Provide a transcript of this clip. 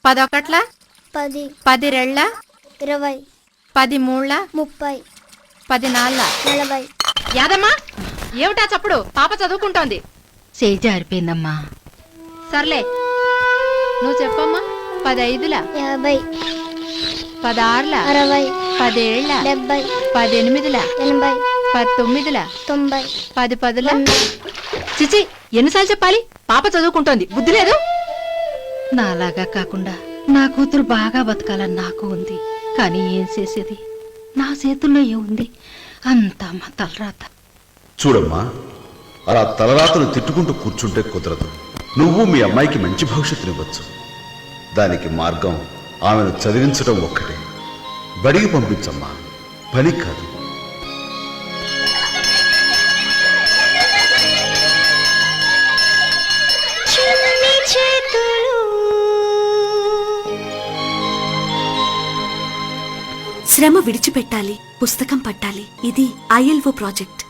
10 ఒకట్ల 10 10 రెళ్ళ 20 10 మూళ్ళ 30 10 నాళ్ళ 40 యాదమ్మా ఏమిటా చప్పుడు? పాప చదువుకుంటోంది. చేయి జారిపోయిందమ్మా. సర్లే నువ్వు చెప్పమ్మా. 10 ఐదుల 50 10 ఆరుల 60 10 ఏళ్ళ 70 10 ఎనిమిదిల 80 10 తొమ్మిదిల 90 10 పదుల. చిచి ఎన్నిసార్లు చెప్పాలి? పాప చదువుకుంటోంది, బుద్ధి లేదు. నాలాగా కాకుండా నా కూతురు బాగా బతకాలని నాకు ఉంది. కానీ ఏం చేసేది, నా చేతుల్లో ఏముంది? అంతా మా తలరాత. చూడమ్మా, అలా తలరాతను తిట్టుకుంటూ కూర్చుంటే కుదరదు. నువ్వు మీ అమ్మాయికి మంచి భవిష్యత్తునివ్వచ్చు. దానికి మార్గం ఆమెను చదివించడం ఒక్కటే. బడికి పంపించమ్మా, పని కాదు. శ్రమ విడిచిపెట్టాలి, పుస్తకం పట్టాలి. ఇది ILO ప్రాజెక్ట్.